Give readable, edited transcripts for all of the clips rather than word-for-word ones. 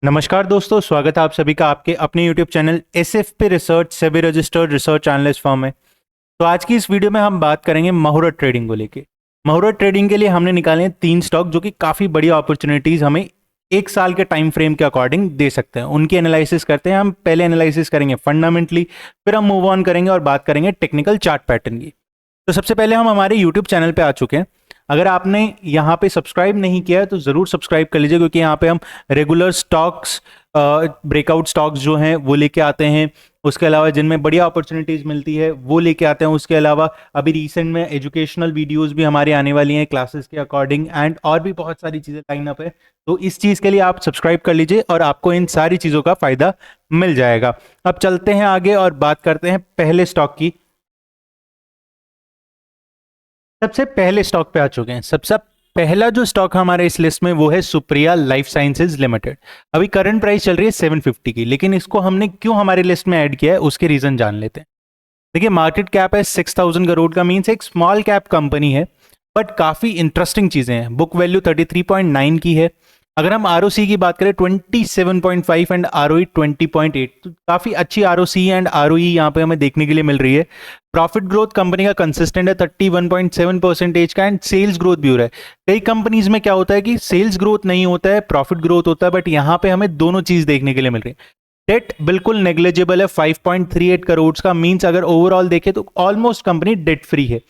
नमस्कार दोस्तों, स्वागत है आप सभी का आपके अपने YouTube channel SFP research SEBI registered research analyst firm में। तो आज की इस वीडियो में हम बात करेंगे मुहूर्त ट्रेडिंग को लेके। मुहूर्त ट्रेडिंग के लिए हमने निकाले हैं 3 स्टॉक जो कि काफ़ी बड़ी अपॉर्चुनिटीज़ हमें 1 साल के टाइम फ्रेम के अकॉर्डिंग दे सकते हैं। उनकी एनालिसिस करते हैं। हम पहले एनालिसिस करेंगे फंडामेंटली, फिर हम मूव ऑन करेंगे और बात करेंगे टेक्निकल चार्ट पैटर्न की। तो सबसे पहले हम हमारे यूट्यूब चैनल पे आ चुके हैं। अगर आपने यहाँ पे सब्सक्राइब नहीं किया है तो ज़रूर सब्सक्राइब कर लीजिए, क्योंकि यहाँ पे हम रेगुलर स्टॉक्स, ब्रेकआउट स्टॉक्स जो हैं वो लेके आते हैं। उसके अलावा जिनमें बढ़िया अपॉर्चुनिटीज़ मिलती है वो लेके आते हैं। उसके अलावा अभी रिसेंट में एजुकेशनल वीडियोस भी हमारी आने वाली हैं क्लासेस के अकॉर्डिंग, एंड और भी बहुत सारी चीज़ें लाइन अप है। तो इस चीज़ के लिए आप सब्सक्राइब कर लीजिए और आपको इन सारी चीज़ों का फ़ायदा मिल जाएगा। अब चलते हैं आगे और बात करते हैं पहले स्टॉक की। सबसे पहले स्टॉक पे आ चुके हैं। सबसे पहला जो स्टॉक हमारे इस लिस्ट में वो है सुप्रिया लाइफ साइंसेज लिमिटेड। अभी करंट प्राइस चल रही है 750 की, लेकिन इसको हमने क्यों हमारी लिस्ट में ऐड किया है उसके रीजन जान लेते हैं। देखिए, मार्केट कैप है 6000 करोड़ का, मीन्स एक स्मॉल कैप कंपनी है, बट काफी इंटरेस्टिंग चीजें हैं। बुक वैल्यू 33.9 की है। अगर हम आरओसी की बात करें 27.5 एंड आरओई 20.8, तो काफी अच्छी आरओसी एंड आरओई यहाँ पे हमें देखने के लिए मिल रही है। प्रॉफिट ग्रोथ कंपनी का कंसिस्टेंट है 31.7% का, एंड सेल्स ग्रोथ भी हो रहा है। कई कंपनीज में क्या होता है कि सेल्स ग्रोथ नहीं होता है, प्रॉफिट ग्रोथ होता है, बट यहाँ पे हमें दोनों चीज देखने के लिए मिल रही है। डेट बिल्कुल नेग्लिजिबल है 5.38 करोड़ का, मींस अगर ओवरऑल देखें तो ऑलमोस्ट कंपनी डेट फ्री है।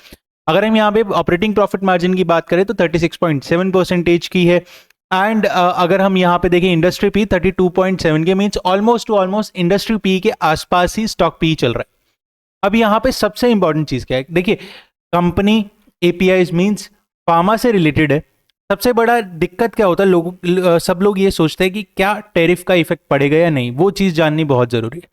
अगर हम यहाँ पे ऑपरेटिंग प्रॉफिट मार्जिन की बात करें तो 36.7% की है, एंड अगर हम यहाँ पे देखें इंडस्ट्री पी 32.7 के, means almost two almost industry P के आसपास ही स्टॉक पी चल रहा है। अब यहाँ पे सबसे इंपॉर्टेंट चीज क्या है, देखिए कंपनी एपीआईज मींस फार्मा से रिलेटेड है। सबसे बड़ा दिक्कत क्या होता है, सब लोग ये सोचते हैं कि क्या टैरिफ का इफेक्ट पड़ेगा या नहीं, वो चीज़ जाननी बहुत ज़रूरी है।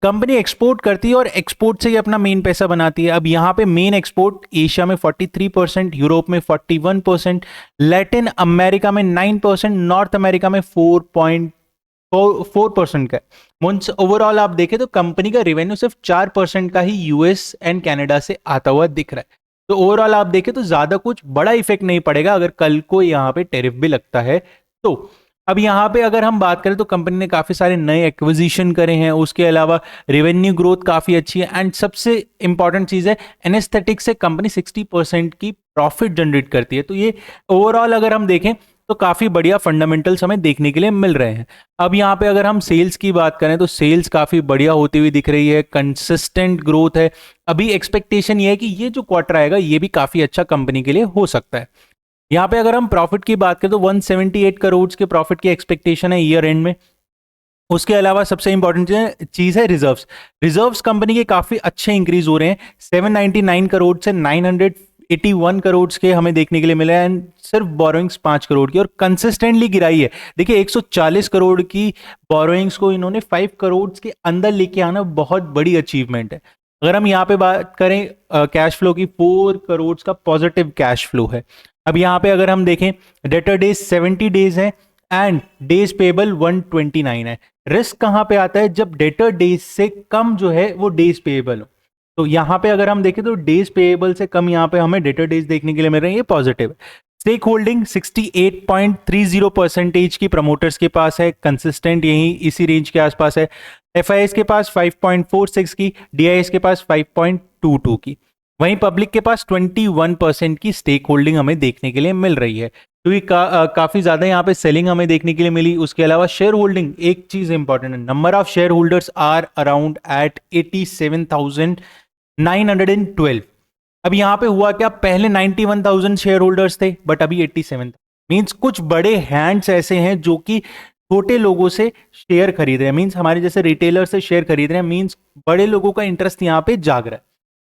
कंपनी एक्सपोर्ट करती है और एक्सपोर्ट से ही अपना मेन पैसा बनाती है। अब यहाँ पे मेन एक्सपोर्ट एशिया में 43%, यूरोप में 41%, लैटिन अमेरिका में 9%, नॉर्थ अमेरिका में 4% का है। मींस ओवरऑल आप देखें तो कंपनी का रेवेन्यू सिर्फ 4% का ही यूएस एंड कनाडा से आता हुआ दिख रहा है। तो ओवरऑल आप देखें तो ज्यादा कुछ बड़ा इफेक्ट नहीं पड़ेगा अगर कल को यहाँ पे टैरिफ भी लगता है तो। अब यहाँ पे अगर हम बात करें तो कंपनी ने काफी सारे नए एक्विजिशन करे हैं। उसके अलावा रेवेन्यू ग्रोथ काफी अच्छी है, एंड सबसे इंपॉर्टेंट चीज है एनेस्थेटिक से कंपनी 60% की प्रॉफिट जनरेट करती है। तो ये ओवरऑल अगर हम देखें तो काफी बढ़िया फंडामेंटल्स हमें देखने के लिए मिल रहे हैं। अब यहाँ पे अगर हम सेल्स की बात करें तो सेल्स काफी बढ़िया होती हुई दिख रही है, कंसिस्टेंट ग्रोथ है। अभी एक्सपेक्टेशन ये है कि ये जो क्वार्टर आएगा ये भी काफी अच्छा कंपनी के लिए हो सकता है। यहाँ पे अगर हम प्रॉफिट की बात करें तो 178 करोड़ के प्रॉफिट की एक्सपेक्टेशन है ईयर एंड में। उसके अलावा सबसे इंपॉर्टेंट चीज है रिजर्व्स। रिजर्व्स कंपनी के काफी अच्छे इंक्रीज हो रहे हैं, 799 करोड़ से 981 करोड़ के हमें देखने के लिए मिले, एंड सिर्फ बोरोइंग्स 5 करोड़ की और कंसिस्टेंटली गिराई है। देखिए 140 करोड़ की बोरोइंग्स को इन्होंने 5 करोड़ के अंदर लेके आना बहुत बड़ी अचीवमेंट है। अगर हम यहाँ पे बात करें कैश फ्लो की, 4 करोड़ का पॉजिटिव कैश फ्लो है। अब यहाँ पे अगर हम देखें डेटर डेज 70 डेज है एंड डेज पेबल 129 है। रिस्क कहाँ पे आता है, जब डेटर डेज से कम जो है वो डेज पेबल हो। तो यहाँ पे अगर हम देखें तो डेज पेएबल से कम यहाँ पे हमें डेटर डेज देखने के लिए मिल रहे हैं, ये पॉजिटिव है। स्टेक होल्डिंग 68.30% की प्रमोटर्स के पास है, कंसिस्टेंट यही इसी रेंज के आसपास है। एफआईएस के पास 5.46 की, डीआईएस के पास 5.22 की। वहीं पब्लिक के पास 21% की स्टेक होल्डिंग हमें देखने के लिए मिल रही है, क्योंकि काफी ज्यादा यहाँ पे सेलिंग हमें देखने के लिए मिली। उसके अलावा शेयर होल्डिंग, एक चीज इंपॉर्टेंट है, number of share holders are around at 87,912। अब यहाँ पे हुआ क्या, पहले 91,000 शेयर होल्डर्स थे बट अभी 87। मींस कुछ बड़े हैंड्स ऐसे हैं जो कि छोटे लोगों से शेयर खरीद रहे हैं, मींस हमारे जैसे रिटेलर से शेयर खरीद रहे हैं, मींस बड़े लोगों का इंटरेस्ट यहाँ पे जाग रहा है।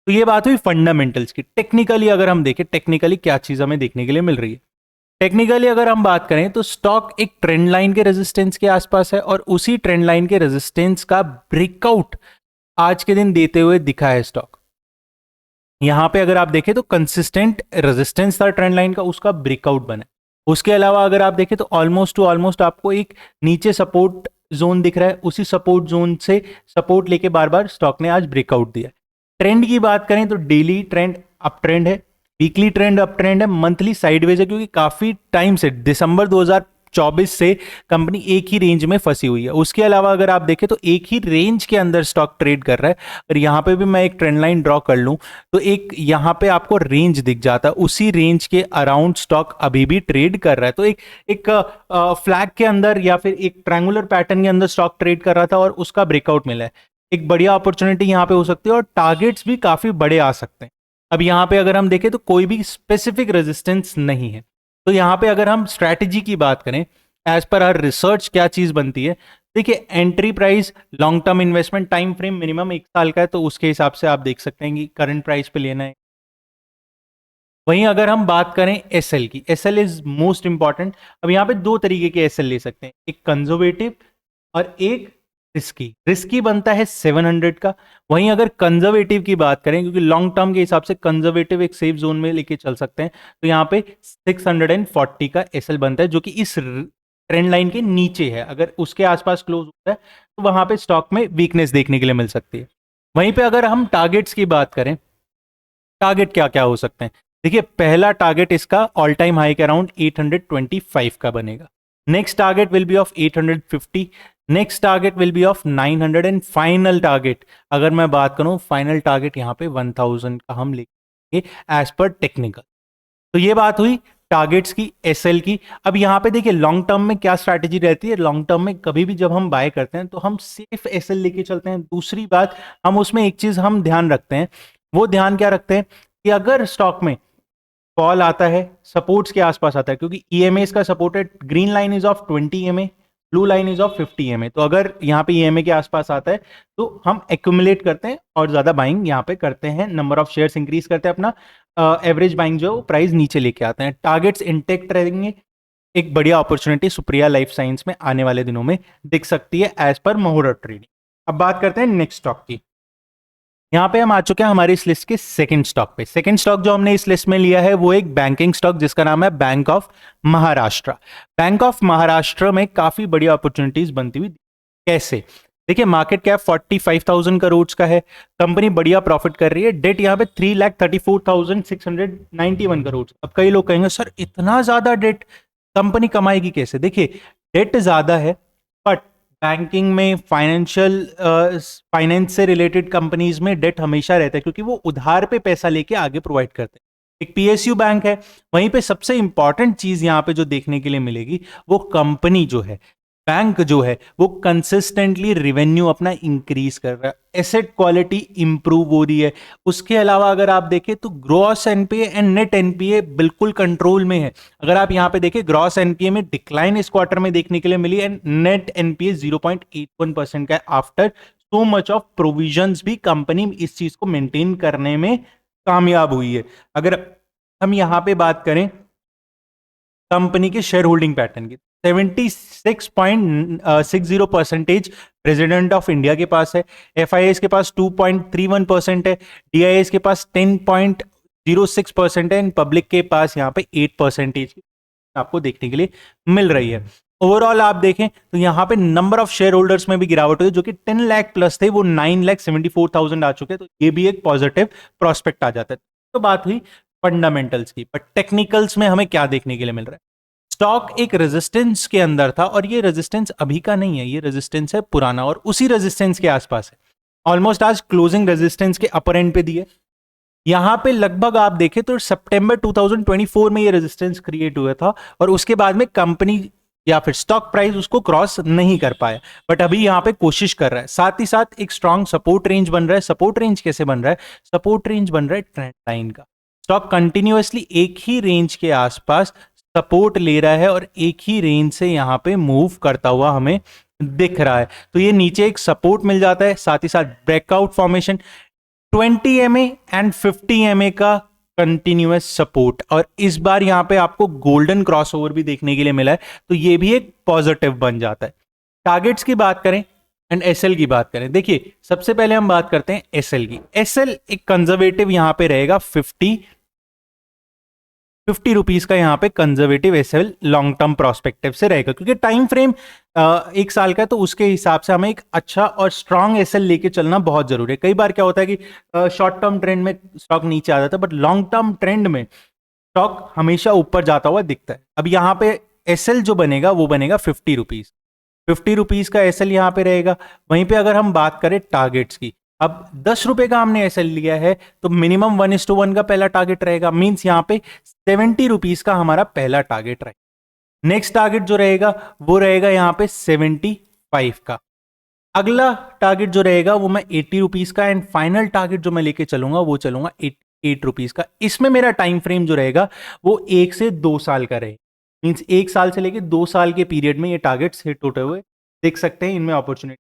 तो ये बात हुई फंडामेंटल्स की। टेक्निकली अगर हम देखें, टेक्निकली क्या चीज हमें देखने के लिए मिल रही है। टेक्निकली अगर हम बात करें तो स्टॉक एक ट्रेंड लाइन के रेजिस्टेंस के आसपास है, और उसी ट्रेंड लाइन के रेजिस्टेंस का ब्रेकआउट आज के दिन देते हुए दिखा है स्टॉक। यहां पे अगर आप देखें तो कंसिस्टेंट रेजिस्टेंस था ट्रेंड लाइन का, उसका ब्रेकआउट बना। उसके अलावा अगर आप देखें तो ऑलमोस्ट टू ऑलमोस्ट आपको एक नीचे सपोर्ट जोन दिख रहा है, उसी सपोर्ट जोन से सपोर्ट लेके बार बार स्टॉक ने आज ब्रेकआउट दिया। ट्रेंड की बात करें तो डेली ट्रेंड अप ट्रेंड है, वीकली ट्रेंड अप ट्रेंड है, मंथली साइडवेज है, क्योंकि काफी टाइम से दिसंबर 2024 से कंपनी एक ही रेंज में फंसी हुई है। उसके अलावा अगर आप देखें तो एक ही रेंज के अंदर स्टॉक ट्रेड कर रहा है। और यहाँ पे भी मैं एक ट्रेंड लाइन ड्रॉ कर लूँ तो एक यहाँ पे आपको रेंज दिख जाता है, उसी रेंज के अराउंड स्टॉक अभी भी ट्रेड कर रहा है। तो एक फ्लैग के अंदर या फिर एक ट्रायंगुलर पैटर्न के अंदर स्टॉक ट्रेड कर रहा था और उसका ब्रेकआउट मिला है। एक बढ़िया अपॉर्चुनिटी यहाँ पे हो सकती है और टारगेट्स भी काफी बड़े आ सकते हैं। अब यहाँ पे अगर हम देखें तो कोई भी स्पेसिफिक रेजिस्टेंस नहीं है। तो यहाँ पे अगर हम स्ट्रैटेजी की बात करें, एज पर आवर रिसर्च क्या चीज बनती है, देखिए entry price, long term investment, time frame minimum 1 साल का है, तो उसके हिसाब से आप देख सकते हैं कि करंट प्राइस पे लेना है। वहीं अगर हम बात करें एसएल की, एसएल इज मोस्ट इंपॉर्टेंट। अब यहाँ पे दो तरीके के एसएल ले सकते हैं, एक कंजर्वेटिव और एक रिस्की। रिस्की बनता है 700 का। वहीं अगर कंजर्वेटिव की बात करें, क्योंकि लॉन्ग टर्म के हिसाब से कंजर्वेटिव एक सेफ जोन में लेके चल सकते हैं, तो यहाँ पे 640 का एसएल बनता है, जो कि इस ट्रेंड लाइन के नीचे है। अगर उसके आसपास क्लोज होता है तो वहां पे स्टॉक में वीकनेस देखने के लिए मिल सकती है। वहीं पे अगर हम टारगेट्स की बात करें, टारगेट क्या क्या हो सकते हैं, देखिए पहला टारगेट इसका ऑल टाइम हाई के अराउंड 825 का बनेगा। Next target will be of 850, next target will be of 900 and final target, अगर मैं बात करूं फाइनल टारगेट यहाँ पे 1000 का हम लेंगे एज पर टेक्निकल। तो ये बात हुई टारगेट्स की, एसएल की। अब यहाँ पे देखिए लॉन्ग टर्म में क्या स्ट्रैटेजी रहती है, लॉन्ग टर्म में कभी भी जब हम बाय करते हैं तो हम सेफ एसएल लेके चलते हैं। दूसरी बात, हम उसमें एक चीज हम ध्यान रखते हैं, वो ध्यान क्या रखते हैं कि अगर स्टॉक में कॉल आता है, सपोर्ट्स के आसपास आता है, क्योंकि ईएमए का supported, green line is of 20 MA, blue line is of 50 MA. तो अगर यहाँ पे ईएमए के आसपास आता है तो हम एक्यूमुलेट करते हैं और ज्यादा बाइंग यहाँ पे करते हैं, नंबर ऑफ शेयर्स इंक्रीज करते हैं, अपना एवरेज बाइंग जो प्राइस नीचे लेके आते हैं। टारगेट्स इंटेक्ट रहेंगे। एक बढ़िया अपॉर्चुनिटी सुप्रिया लाइफ साइंस में आने वाले दिनों में दिख सकती है एज पर मोहरा ट्रेडिंग। अब बात करते हैं नेक्स्ट स्टॉक की। यहाँ पे हम आ चुके हैं हमारी इस लिस्ट के सेकंड स्टॉक पे। सेकंड स्टॉक जो हमने इस लिस्ट में लिया है वो एक बैंकिंग स्टॉक जिसका नाम है bank of Maharashtra. Bank of Maharashtra में काफी बड़ी अपॉर्चुनिटीज बनती हुई कैसे, देखिए मार्केट कैप 45,000 करोड़ का है, कंपनी बढ़िया प्रॉफिट कर रही है, डेट यहाँ पे 3,34,691 करोड़। अब कई लोग कहेंगे सर इतना ज्यादा डेट कंपनी कमाएगी कैसे, देखिए डेट ज्यादा है बट बैंकिंग में फाइनेंस से रिलेटेड कंपनीज में डेट हमेशा रहता है, क्योंकि वो उधार पे पैसा लेके आगे प्रोवाइड करते हैं। एक पीएसयू बैंक है, वहीं पे सबसे इंपॉर्टेंट चीज यहां पे जो देखने के लिए मिलेगी वो कंपनी जो है, बैंक जो है वो कंसिस्टेंटली रिवेन्यू अपना इंक्रीज कर रहा है, एसेट क्वालिटी इंप्रूव हो रही है। उसके अलावा अगर आप देखें तो gross NPA and net NPA बिल्कुल कंट्रोल में है। अगर आप यहां पे देखें ग्रॉस एनपीए में डिक्लाइन इस क्वार्टर में देखने के लिए मिली एंड नेट एनपीए 0.81% का है after so much of provisions. भी कंपनी इस चीज को मेंटेन करने में कामयाब हुई है। अगर हम यहां पे बात करें कंपनी के शेयर होल्डिंग पैटर्न की, 76.60% प्रेसिडेंट ऑफ इंडिया के पास है, एफआईआईस के पास 2.31% है, डीआईएस के पास 10.06% है, पब्लिक के पास यहाँ पे 8% आपको देखने के लिए मिल रही है। ओवरऑल आप देखें तो यहाँ पे नंबर ऑफ शेयर होल्डर्स में भी गिरावट हुई, जो कि 10 लाख प्लस थे वो 9,74,000 आ चुके, तो ये भी एक पॉजिटिव प्रोस्पेक्ट आ जाता है। तो बात हुई फंडामेंटल्स की, पर टेक्निकल्स में हमें क्या देखने के लिए मिल रहा है, स्टॉक एक रेजिस्टेंस के अंदर था और ये रेजिस्टेंस अभी का नहीं है, ये रेजिस्टेंस है पुराना और उसी रेजिस्टेंस के आसपास है। ऑलमोस्ट आज क्लोजिंग रेजिस्टेंस के अपर एंड पे दिए, यहां पे लगभग आप देखें तो सितंबर 2024 में ये रेजिस्टेंस क्रिएट हुआ था और उसके बाद में कंपनी या फिर स्टॉक प्राइस उसको क्रॉस नहीं कर पाया, बट अभी यहां पे कोशिश कर रहा है। साथ ही साथ एक स्ट्रॉन्ग सपोर्ट रेंज बन रहा है। सपोर्ट रेंज कैसे बन रहा है, सपोर्ट रेंज बन रहा है ट्रेंड लाइन का। स्टॉक कंटिन्यूअसली एक ही रेंज के आसपास सपोर्ट ले रहा है और एक ही रेंज से यहां पे मूव करता हुआ हमें दिख रहा है। तो ये नीचे एक सपोर्ट मिल जाता है, साथ ही साथ breakout formation 20 MA and 50 MA का कंटिन्यूअस सपोर्ट, और इस बार यहां पे आपको गोल्डन क्रॉसओवर भी देखने के लिए मिला है, तो ये भी एक पॉजिटिव बन जाता है। टारगेट्स की बात करें एंड एसएल की बात करें, देखिए सबसे पहले हम बात करते हैं एसएल की। एसएल एक कंजर्वेटिव यहां पे रहेगा 50 रुपीज का, यहाँ पे conservative SL long term prospective से रहेगा, क्योंकि टाइम फ्रेम 1 साल का है, तो उसके हिसाब से हमें एक अच्छा और स्ट्रांग एसएल लेके चलना बहुत जरूरी है। कई बार क्या होता है कि शॉर्ट टर्म ट्रेंड में स्टॉक नीचे आ जाता है, बट लॉन्ग टर्म ट्रेंड में स्टॉक हमेशा ऊपर जाता हुआ दिखता है। अब यहाँ पे एसएल जो बनेगा वो बनेगा 50 रुपीज, 50 रुपीज का एसएल यहाँ पे रहेगा। वहीं पे अगर हम बात करें टारगेट्स की, अब 10 रुपए का हमने एसएल लिया है तो मिनिमम 1:1 का पहला टारगेट रहेगा, मींस यहाँ पे 70 रुपीज का हमारा पहला टारगेट रहेगा। नेक्स्ट टारगेट जो रहेगा वो रहेगा यहाँ पे 75 का। अगला टारगेट जो रहेगा वो मैं 80 रुपीज का, एंड फाइनल टारगेट जो मैं लेके चलूंगा वो चलूंगा 8 रुपीज का। इसमें मेरा टाइम फ्रेम जो रहेगा वो 1 से 2 साल का रहेगा, मींस 1 साल से लेके 2 साल के पीरियड में ये टारगेट्स हिट होते हुए देख सकते हैं, इनमें अपॉर्चुनिटी।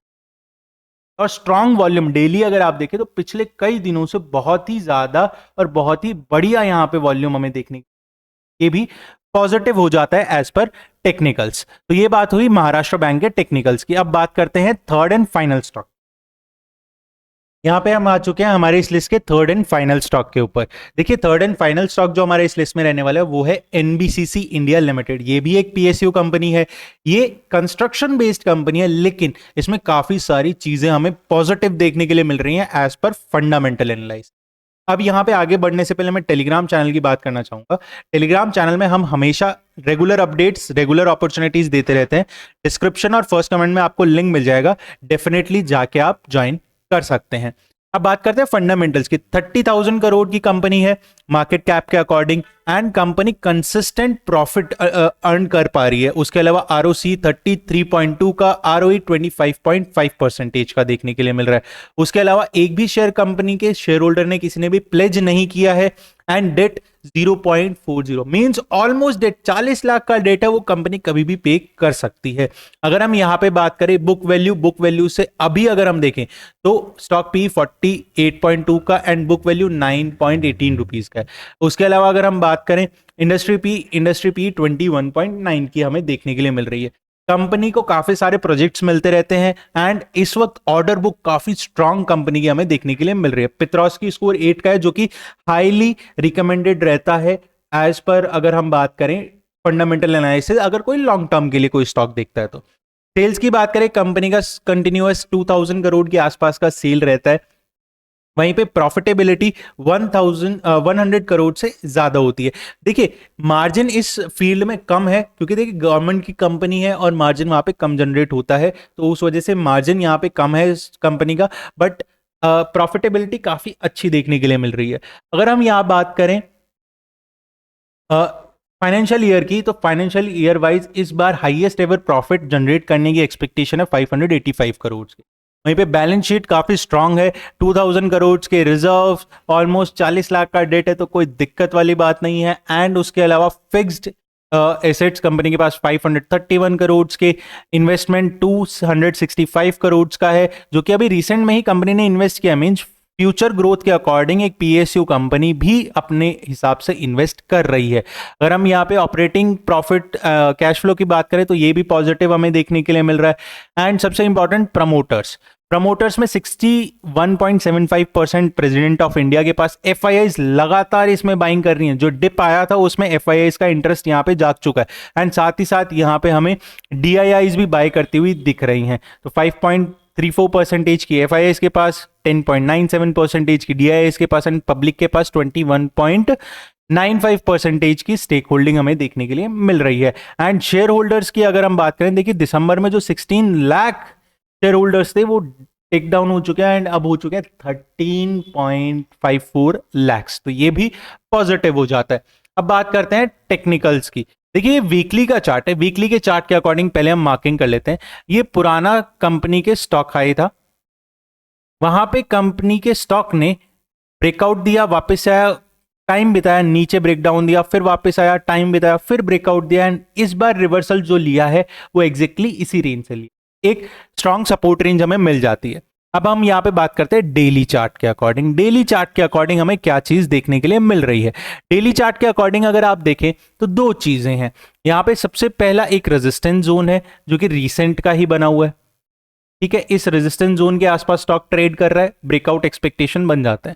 और स्ट्रांग वॉल्यूम डेली अगर आप देखें तो पिछले कई दिनों से बहुत ही ज्यादा और बहुत ही बढ़िया यहाँ पे वॉल्यूम हमें देखने, ये भी पॉजिटिव हो जाता है एज पर टेक्निकल्स। तो ये बात हुई महाराष्ट्र बैंक के टेक्निकल्स की। अब बात करते हैं थर्ड एंड फाइनल स्टॉक। यहां पे हम आ चुके हैं हमारे इस लिस्ट के थर्ड एंड फाइनल स्टॉक के ऊपर। देखिए थर्ड एंड फाइनल स्टॉक जो हमारे इस लिस्ट में रहने वाला है वो है एनबीसीसी इंडिया लिमिटेड। ये भी एक पीएसयू कंपनी है, ये कंस्ट्रक्शन बेस्ड कंपनी है, लेकिन इसमें काफी सारी चीजें हमें पॉजिटिव देखने के लिए मिल रही हैं एज पर फंडामेंटल एनालिसिस। अब यहाँ पे आगे बढ़ने से पहले मैं टेलीग्राम चैनल की बात करना चाहूंगा। टेलीग्राम चैनल में हम हमेशा रेगुलर अपडेट्स, रेगुलर अपॉर्चुनिटीज देते रहते हैं। डिस्क्रिप्शन और फर्स्ट कमेंट में आपको लिंक मिल जाएगा, डेफिनेटली जाके आप ज्वाइन कर सकते हैं। अब बात करते हैं फंडामेंटल्स की। 30,000 करोड़ की कंपनी है मार्केट कैप के according, and company consistent profit earn कर पा रही है। उसके अलावा आरओसी 33.2 का, आरओई 25.5% का देखने के लिए मिल रहा है। उसके अलावा एक भी शेयर कंपनी के शेयर होल्डर ने किसी ने भी प्लेज नहीं किया है, and debt 0.40 means almost debt, 40 lakh का डेट है वो कंपनी कभी भी पे कर सकती है। अगर हम यहां पे बात करें बुक वैल्यू से अभी अगर हम देखें तो स्टॉक पी 48.2 का एंड बुक वैल्यू 9.18 रुपीज का है। उसके अलावा अगर हम बात करें इंडस्ट्री पी 21.9 की हमें देखने के लिए मिल रही है। कंपनी को काफी सारे प्रोजेक्ट्स मिलते रहते हैं, एंड इस वक्त ऑर्डर बुक काफी स्ट्रांग कंपनी की हमें देखने के लिए मिल रही है। पित्रोस की स्कोर 8 का है जो कि हाईली रिकमेंडेड रहता है एज पर, अगर हम बात करें फंडामेंटल एनालिसिस, अगर कोई लॉन्ग टर्म के लिए कोई स्टॉक देखता है तो। सेल्स की बात करें, कंपनी का कंटिन्यूअस 2000 करोड़ के आसपास का सेल रहता है। वहीं पे प्रॉफिटेबिलिटी 100 करोड़ से ज्यादा होती है। देखिए मार्जिन इस फील्ड में कम है क्योंकि देखिए गवर्नमेंट की कंपनी है और मार्जिन वहां पे कम जनरेट होता है, तो उस वजह से मार्जिन यहाँ पे कम है इस कंपनी का, बट प्रॉफिटेबिलिटी काफी अच्छी देखने के लिए मिल रही है। अगर हम यहाँ बात करें फाइनेंशियल ईयर की, तो फाइनेंशियल ईयर वाइज इस बार हाईएस्ट एवर प्रॉफिट जनरेट करने की एक्सपेक्टेशन है 585 करोड़ की। वहीं पे बैलेंस शीट काफी स्ट्रांग है, 2000 करोड़ के रिजर्व, ऑलमोस्ट 40 लाख का डेट है, तो कोई दिक्कत वाली बात नहीं है। एंड उसके अलावा फिक्स्ड एसेट्स कंपनी के पास 531 करोड़ के, इन्वेस्टमेंट 265 करोड़ का है जो कि अभी रिसेंट में ही कंपनी ने इन्वेस्ट किया, मींस फ्यूचर ग्रोथ के अकॉर्डिंग एक पीएसयू कंपनी भी अपने हिसाब से इन्वेस्ट कर रही है। अगर हम यहाँ पे ऑपरेटिंग प्रॉफिट कैश फ्लो की बात करें तो ये भी पॉजिटिव हमें देखने के लिए मिल रहा है। एंड सबसे इंपॉर्टेंट प्रमोटर्स में 61.75% प्रेसिडेंट ऑफ इंडिया के पास, एफआईआईज लगातार इसमें बाइंग कर रही हैं। जो डिप आया था उसमें एफआईआईज का इंटरेस्ट यहाँ पे जाग चुका है, एंड साथ ही साथ यहाँ पे हमें डीआईआईज भी बाय करती हुई दिख रही हैं। तो 5.34% की एफआईआईज के पास, 10.97% की डीआईआईज के पास, एंड पब्लिक के पास 21.95% की स्टेक होल्डिंग हमें देखने के लिए मिल रही है। एंड शेयर होल्डर्स की अगर हम बात करें, देखिए दिसंबर में जो 16 लाख शेयर होल्डर्स थे वो टेक डाउन हो चुके हैं, एंड अब हो चुके हैं 13.54 लैक्स, तो ये भी पॉजिटिव हो जाता है। अब बात करते हैं टेक्निकल्स की। देखिए ये वीकली का चार्ट है, वीकली के चार्ट के अकॉर्डिंग पहले हम मार्किंग कर लेते हैं। ये पुराना कंपनी के स्टॉक हाई था, वहां पे कंपनी के स्टॉक ने ब्रेकआउट दिया, वापस आया, टाइम बिताया, नीचे ब्रेकडाउन दिया, फिर वापस आया, टाइम बिताया, फिर ब्रेकआउट दिया, एंड इस बार रिवर्सल जो लिया है वो एग्जैक्टली इसी रेंज से लिया, एक स्ट्रॉन्ग सपोर्ट रेंज हमें मिल जाती है। अब हम यहाँ पे बात करते हैं डेली चार्ट के अकॉर्डिंग। डेली चार्ट के अकॉर्डिंग हमें क्या चीज देखने के लिए मिल रही है। डेली चार्ट के अकॉर्डिंग अगर आप देखें तो दो चीजें हैं यहाँ पे। सबसे पहला एक रेजिस्टेंस जोन है जो कि रिसेंट का ही बना हुआ है, ठीक है। इस रेजिस्टेंस जोन के आसपास स्टॉक ट्रेड कर रहा है, ब्रेकआउट एक्सपेक्टेशन बन जाता है।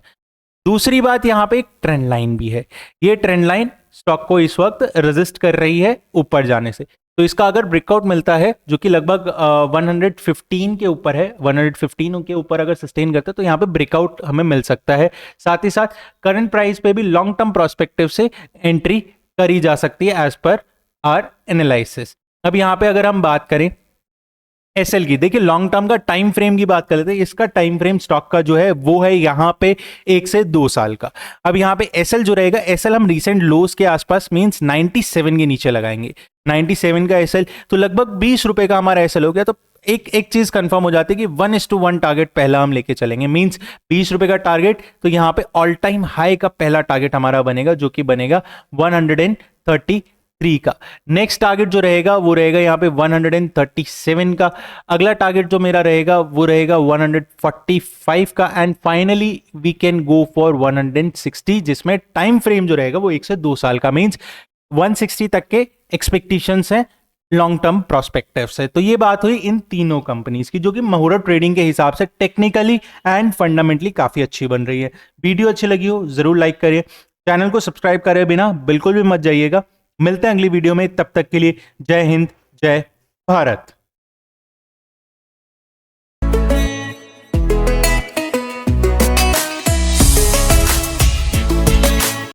दूसरी बात यहाँ पे एक ट्रेंड लाइन भी है, ये ट्रेंड लाइन स्टॉक को इस वक्त रेजिस्ट कर रही है ऊपर जाने से। तो इसका अगर ब्रेकआउट मिलता है जो कि लगभग 115 के ऊपर है, 115 के ऊपर अगर सस्टेन करता है तो यहाँ पे ब्रेकआउट हमें मिल सकता है। साथ ही साथ करंट प्राइस पे भी लॉन्ग टर्म प्रोस्पेक्टिव से एंट्री करी जा सकती है एज पर आर एनालिसिस। अब यहाँ पे अगर हम बात करें एसएल की, देखिए लॉन्ग टर्म का टाइम फ्रेम की बात कर लेते हैं। इसका टाइम फ्रेम स्टॉक का जो है वो है यहाँ पे 1 से 2 साल का। अब यहाँ पे एसएल जो रहेगा, एसएल हम रिसेंट लोस के आसपास मींस 97 के नीचे लगाएंगे। 97 का एसएल तो लगभग 20 रुपए का हमारा एसएल हो गया। तो एक चीज कंफर्म हो जाती है कि 1:1 टारगेट पहला हम लेके चलेंगे, मींस 20 रुपए का टारगेट। तो यहाँ पे ऑल टाइम हाई का पहला टारगेट हमारा बनेगा जो कि बनेगा 133 का। नेक्स्ट टारगेट जो रहेगा वो रहेगा यहाँ पे 137 का। अगला टारगेट जो मेरा रहेगा वो रहेगा 145 का। And finally we can go for 160, जिसमें टाइम फ्रेम जो रहेगा वो 1 से 2 साल का, मींस 160 तक के एक्सपेक्टेशंस हैं, लॉन्ग टर्म प्रोस्पेक्टिव्स है। तो ये बात हुई इन तीनों कंपनीज की जो कि मुहूर्त ट्रेडिंग के हिसाब से टेक्निकली एंड फंडामेंटली काफी अच्छी बन रही है। वीडियो अच्छी लगी हो जरूर लाइक करिए, चैनल को सब्सक्राइब करे बिना बिल्कुल भी मत जाइएगा। मिलते हैं अगली वीडियो में, तब तक के लिए जय हिंद जय भारत।